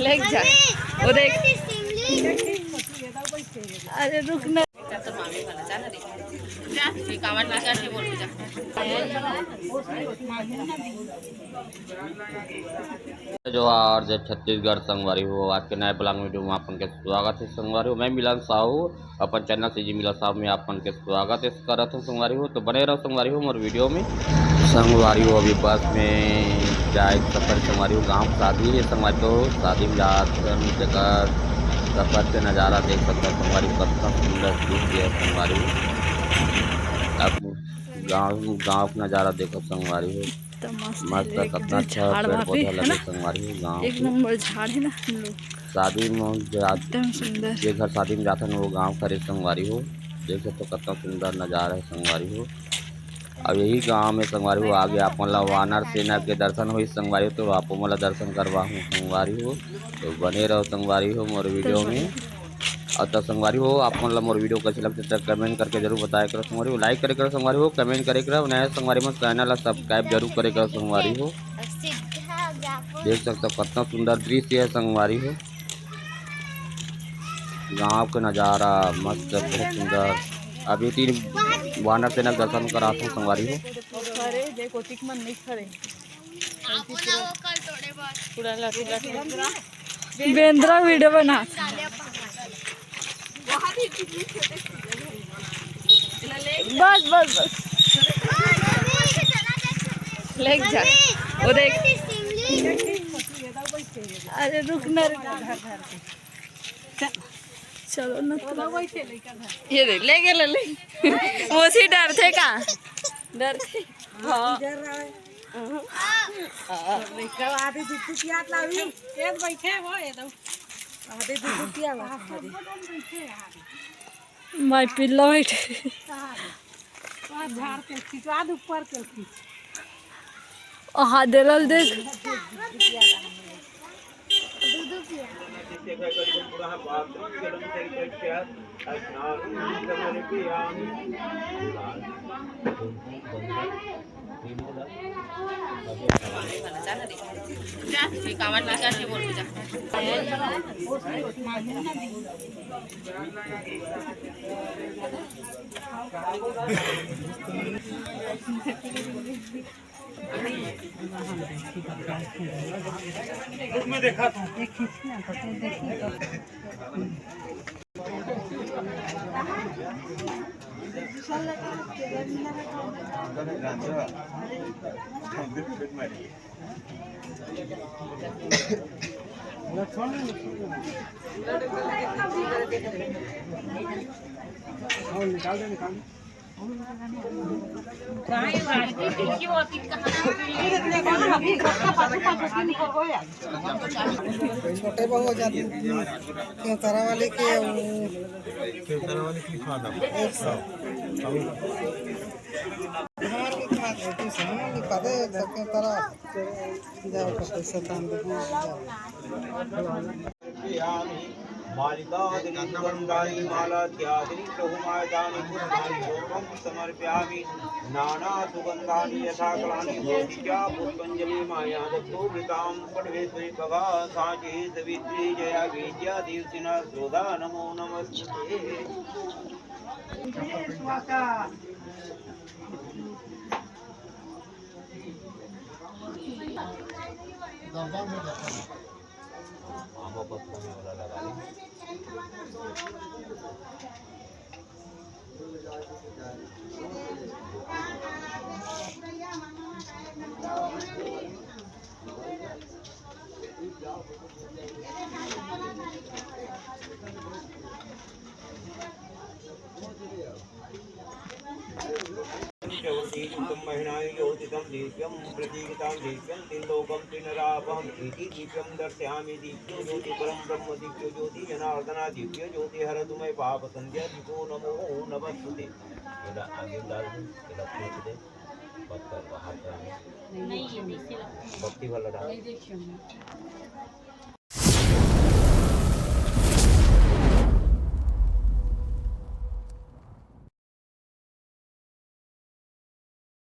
Lake जा वो देख। अरे रुकना जोहार जय छत्तीसगढ़ संगवारी हो। आज के नए ब्लॉग वीडियो में आपन के स्वागत है संगवारी हो। मैं मिलन साहू अपन चैनल से जी मिलन साहब में आपन के स्वागत है करत हूँ संगवारी हो। तो बने रहो संगवारी हो मोर वीडियो में संगवारी हो। अभी बस में जाए सफर संगवारी हो, गाँव शादी है संगवारी। तो शादी में जाकर जगह सफर के नज़ारा देख सकते हो संगवारी। कितना सुंदर दृश्य है संगवारी। अब गाँव का नज़ारा देखो संगवारी हो। मस्त कितना अच्छा पेड़ पौधा लगे संगवारी हो। गाँव एक नंबर झाड़ है ना हम लोग। शादी में एकदम सुंदर जे घर शादी में जाते हैं वो गांव खरे संगवारी हो। देख सकते हो कितना सुंदर नज़ारा है संगवारी हो। अब यही गांव में संगवारी हो आगे आप मतलब वानर सेना के दर्शन हुई संगवारी हो। तो आप मतलब दर्शन करवा हूँ संगवारी हो। तो बने रहो संगवारी हो मोर वीडियो में। और तब संगवारी हो आप मतलब मोर वीडियो कैसे लगते तब कमेंट करके जरूर बताया करो संगवारी हो। लाइक करे करो संगवारी हो, कमेंट करे करो। नया संगवारी में चैनल सब्सक्राइब जरूर करे करो संगवारी हो। देख सकते हो कितना सुंदर दृश्य है संगवारी हो। गाँव का नज़ारा मस्त बहुत सुंदर। अभी 3 वानर सेना दर्शन कराता हूँ संगवारी हो। बेंद्रा वीडियो बना बस बस बस लेक जा वो देख। अरे रुकना चलो ना ये देख ले गए ले मोसी डर थे का डर थे। हाँ माय पिल्ला बैठे हाँ दिलल देख उसमें देखा था निकाल दे छोटे बहु हो जाते क्यों तारा वाले के 100 पता है तारा जाओ पैसा दान दे मालिकादिगंधारी माला त्यादिनी प्रभुमायदानि पुष्पं समर्पयामि नाना सुगंधानि यथा कलानि भोजिका पुष्पांजलि माया दत्तो गीतां पठवेश्वरी भगा साचे सवित्री जया विद्या देवसिना सोदा नमो नमस्ते। महिनायोतितं दीप्यं प्रतीकितां दीप्यं तिलोकं त्रिनरापहं इति दीप्यं दर्शयामि। दीप्यो ज्योति परं ब्रह्म दीप्यो ज्योति जनार्दना दीप्यो ज्योति हरतु मे पाप संध्या दीपो नमो नमस्ते। इधर आगे डाल दे, इधर खींच दे, बस कर बाहर कर। नहीं ये देखिए भक्ति वाला डाल।